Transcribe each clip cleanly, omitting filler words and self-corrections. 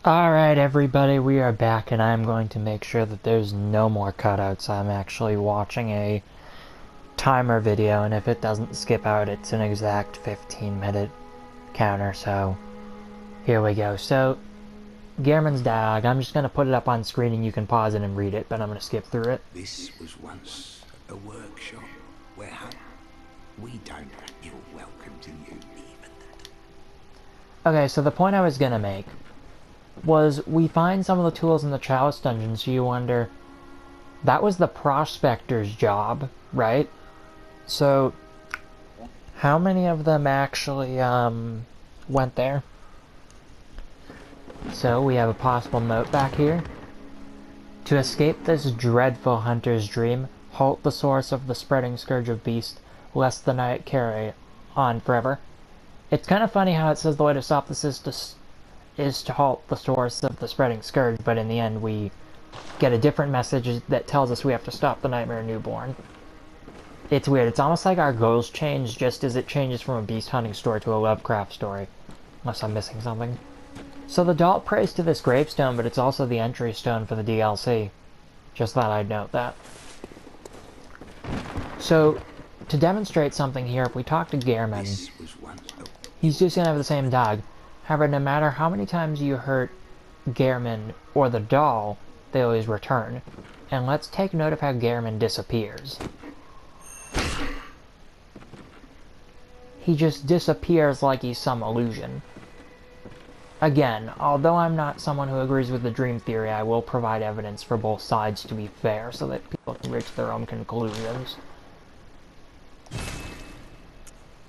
Alright everybody, we are back and I'm going to make sure that there's no more cutouts. I'm actually watching a timer video, and if it doesn't skip out, it's an exact 15-minute counter, so here we go. So, Gehrman's dialogue, I'm just going to put it up on screen and you can pause it and read it, but I'm going to skip through it. This was once a workshop where we don't feel welcome to you even. Okay, so the point I was going to make was we find some of the tools in the Chalice dungeon, so you wonder, that was the prospector's job, right? So, how many of them actually, went there? So, we have a possible note back here. To escape this dreadful hunter's dream, halt the source of the spreading scourge of beast, lest the night carry on forever. It's kind of funny how it says the way to stop this is to halt the source of the spreading scourge, but in the end we get a different message that tells us we have to stop the Nightmare Newborn. It's weird. It's almost like our goals change just as it changes from a beast hunting story to a Lovecraft story. Unless I'm missing something. So the doll prays to this gravestone, but it's also the entry stone for the DLC. Just thought I'd note that. So, to demonstrate something here, if we talk to Gehrman, he's just gonna have the same dog. However, no matter how many times you hurt Gehrman or the doll, they always return. And let's take note of how Gehrman disappears. He just disappears like he's some illusion. Again, although I'm not someone who agrees with the dream theory, I will provide evidence for both sides to be fair, so that people can reach their own conclusions.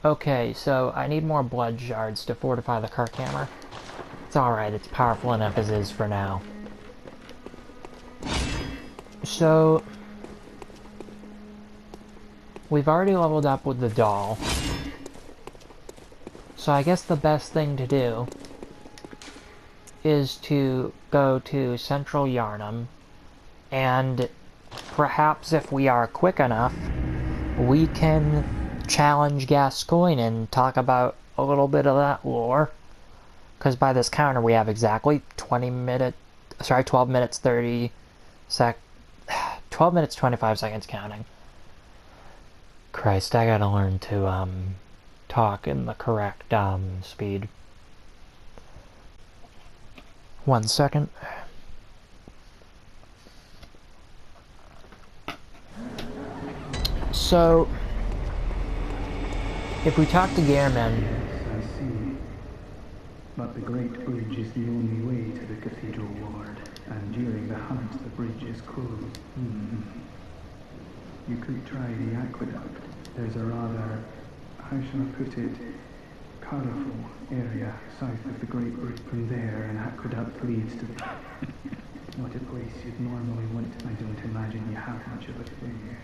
Okay, so I need more blood shards to fortify the Kirk hammer. It's alright, it's powerful enough as is for now. So, we've already leveled up with the doll. So I guess the best thing to do is to go to Central Yarnum, and perhaps if we are quick enough, we can challenge Gascoigne and talk about a little bit of that lore. Because by this counter we have exactly 12 minutes 12 minutes 25 seconds counting. Christ, I gotta learn to talk in the correct speed. 1 second. So, if we talk to Gehrman... Yes, I see. But the Great Bridge is the only way to the Cathedral Ward, and during the hunt the bridge is closed. You could try the aqueduct. There's a rather, how shall I put it, colourful area south of the Great Bridge. From there, an aqueduct leads to the... Not a place you'd normally want. I don't imagine you have much of a thing.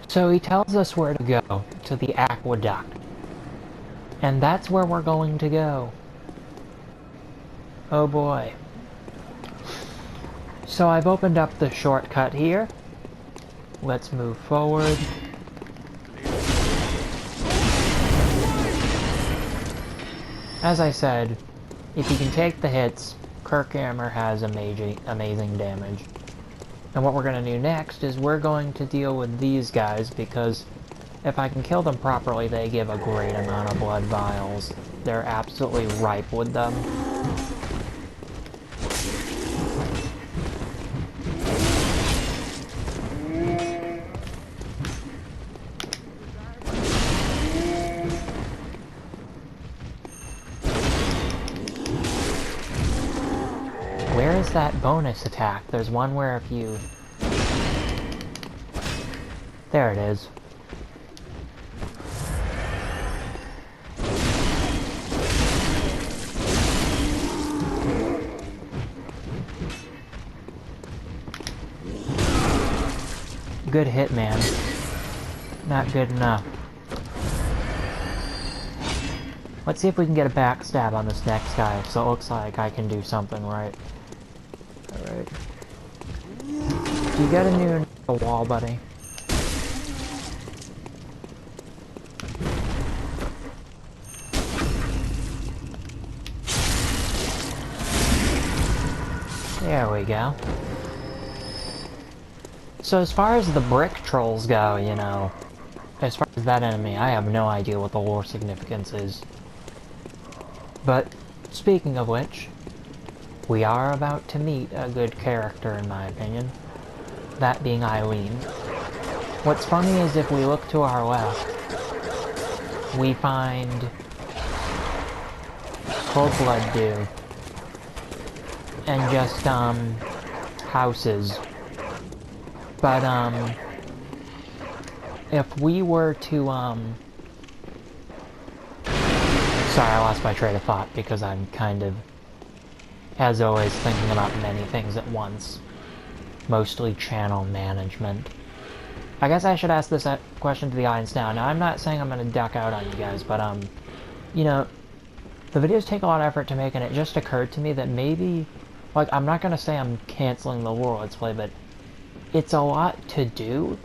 So he tells us where to go, to the aqueduct. And that's where we're going to go. Oh boy. So I've opened up the shortcut here. Let's move forward. As I said, if you can take the hits, Kirkhammer has amazing damage. And what we're going to do next is we're going to deal with these guys, because if I can kill them properly, they give a great amount of blood vials. They're absolutely ripe with them. Where is that bonus attack? There's one where if you... There it is. Good hit, man. Not good enough. Let's see if we can get a backstab on this next guy, so it looks like I can do something right. Alright. Do you got a new wall, buddy? There we go. So as far as the brick trolls go, you know, as far as that enemy, I have no idea what the lore significance is. But, speaking of which, we are about to meet a good character in my opinion. That being Eileen. What's funny is if we look to our left, we find Cold Blood Dew and just, houses. But, if we were to, sorry, I lost my train of thought because I'm kind of, as always, thinking about many things at once. Mostly channel management. I guess I should ask this question to the audience now. Now, I'm not saying I'm gonna duck out on you guys, but, you know, the videos take a lot of effort to make, and it just occurred to me that maybe, like, I'm not gonna say I'm canceling the lore let's play, but it's a lot to do,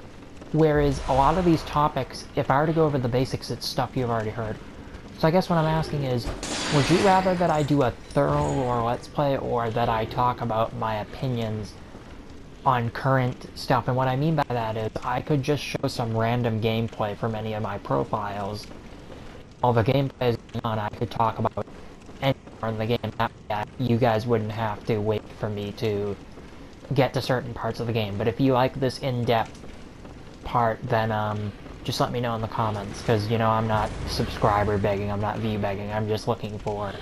whereas a lot of these topics, if I were to go over the basics, it's stuff you've already heard. So I guess what I'm asking is, would you rather that I do a thorough lore let's play, or that I talk about my opinions on current stuff? And what I mean by that is, I could just show some random gameplay from any of my profiles. All the gameplay is going on, I could talk about any part of the game. That way, you guys wouldn't have to wait for me to get to certain parts of the game. But if you like this in-depth part, then just let me know in the comments, because, you know, I'm not subscriber begging, I'm not view begging, I'm just looking for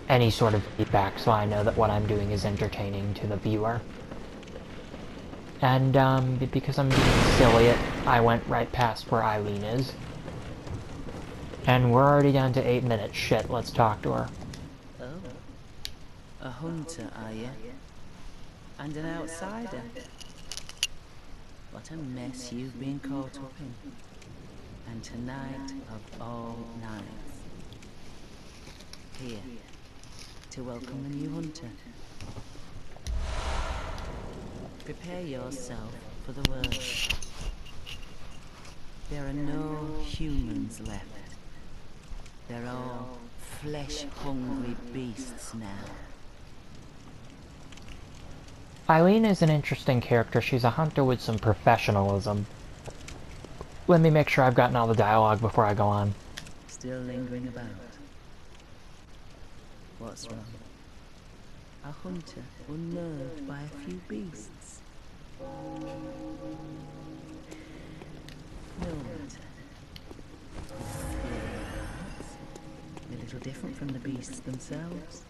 any sort of feedback so I know that what I'm doing is entertaining to the viewer. And, because I'm being silly, I went right past where Eileen is. And we're already down to 8 minutes. Shit, let's talk to her. Oh, a hunter, are you? And an outsider? What a mess you've been caught up in. And tonight of all nights. Here, to welcome the new hunter. Prepare yourself for the worst. There are no humans left. They're all flesh-hungry beasts now. Eileen is an interesting character. She's a hunter with some professionalism. Let me make sure I've gotten all the dialogue before I go on. Still lingering about. What's wrong? A hunter unnerved by a few beasts. No matter. A little different from the beasts themselves.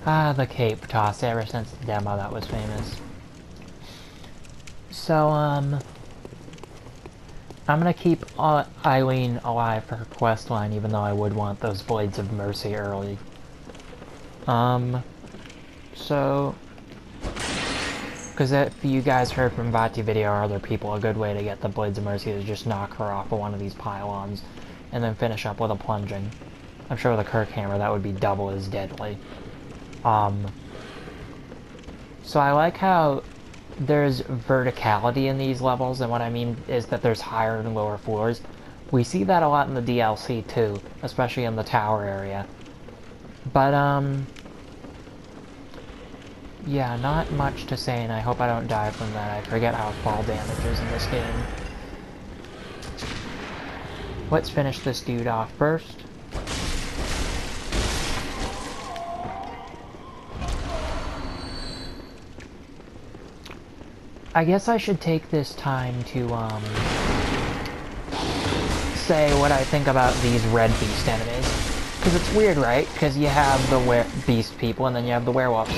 Ah, the cape toss. Ever since the demo, that was famous. So, I'm gonna keep Eileen alive for her quest line, even though I would want those Blades of Mercy early. So, because if you guys heard from Vati video or other people, a good way to get the Blades of Mercy is just knock her off of one of these pylons, and then finish up with a plunging. I'm sure with a Kirk hammer that would be double as deadly. So I like how there's verticality in these levels, and what I mean is that there's higher and lower floors. We see that a lot in the DLC too, especially in the tower area. But, yeah, not much to say, and I hope I don't die from that. I forget how fall damage is in this game. Let's finish this dude off first. I guess I should take this time to, say what I think about these red beast enemies. Because it's weird, right? Because you have the beast people, and then you have the werewolves.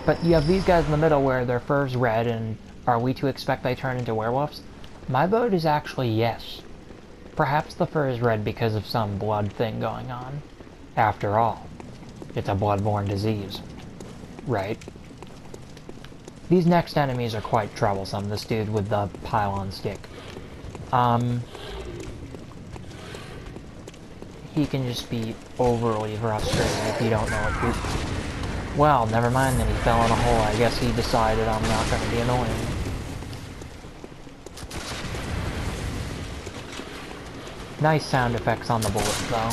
But you have these guys in the middle where their fur's red, and are we to expect they turn into werewolves? My vote is actually yes. Perhaps the fur is red because of some blood thing going on. After all, it's a bloodborne disease. Right? These next enemies are quite troublesome, this dude with the pylon stick. He can just be overly frustrating if you don't know what to... Well, never mind then, he fell in a hole. I guess he decided I'm not going to be annoying. Nice sound effects on the bullets, though.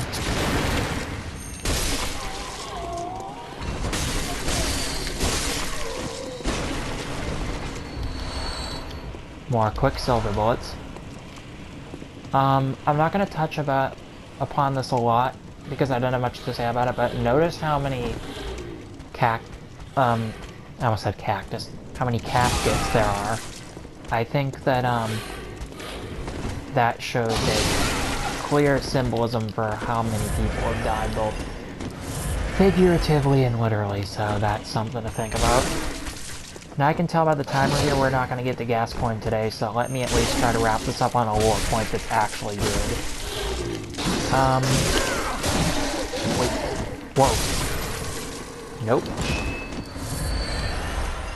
more quicksilver bullets. I'm not gonna touch upon this a lot because I don't have much to say about it, but notice how many I almost said cactus. How many caskets there are. I think that that shows a clear symbolism for how many people have died, both figuratively and literally, so that's something to think about. Now I can tell by the timer here we're not going to get the gas coin today, so let me at least try to wrap this up on a lore point that's actually good. Wait. Whoa. Nope.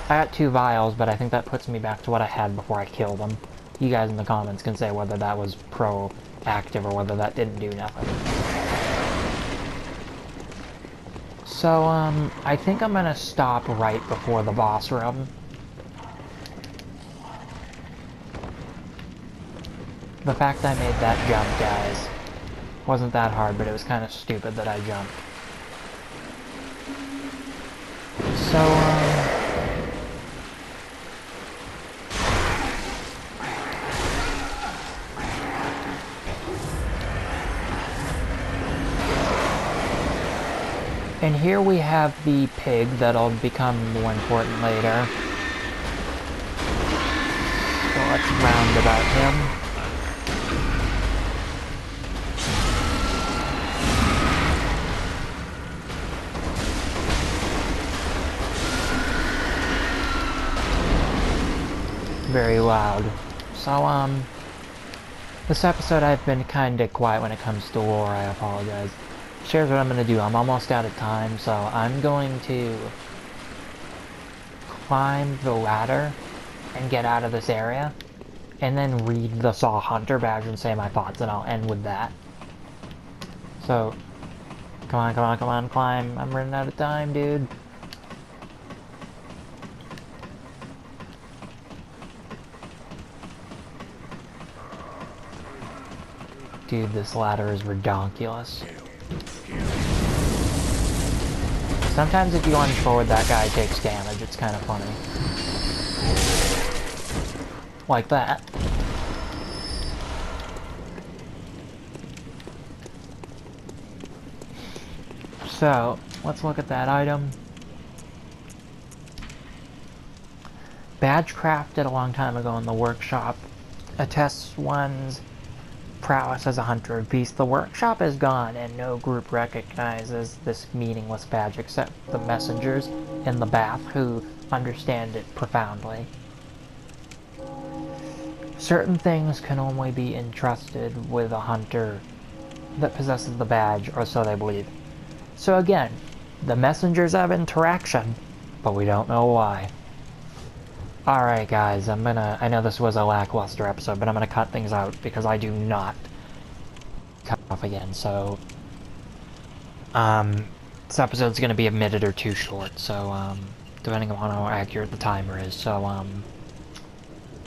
I got 2 vials, but I think that puts me back to what I had before I killed them. You guys in the comments can say whether that was proactive or whether that didn't do nothing. So, I think I'm gonna stop right before the boss room. The fact I made that jump, guys, wasn't that hard, but it was kind of stupid that I jumped. So, and here we have the pig that'll become more important later. So let's round about him. Very loud. So, this episode I've been kinda quiet when it comes to lore, I apologize. Here's what I'm gonna do. I'm almost out of time, so I'm going to climb the ladder and get out of this area, and then read the Saw Hunter badge and say my thoughts, and I'll end with that. So, come on, come on, come on, climb. I'm running out of time, dude. Dude, this ladder is redonkulous. Sometimes if you lunge forward, that guy takes damage. It's kind of funny. Like that. So, let's look at that item. Badge crafted a long time ago in the workshop. Attests one's prowess as a hunter of beasts. The workshop is gone, and no group recognizes this meaningless badge except the messengers in the bath who understand it profoundly. Certain things can only be entrusted with a hunter that possesses the badge, or so they believe. So again, the messengers have interaction, but we don't know why. Alright guys, I know this was a lackluster episode, but I'm gonna cut things out because I do not cut off again, so this episode's gonna be a minute or 2 short, so depending on how accurate the timer is, so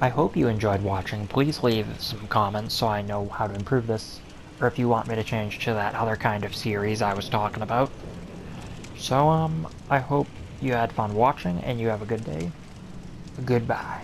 I hope you enjoyed watching. Please leave some comments so I know how to improve this, or if you want me to change to that other kind of series I was talking about. So I hope you had fun watching and you have a good day. Goodbye.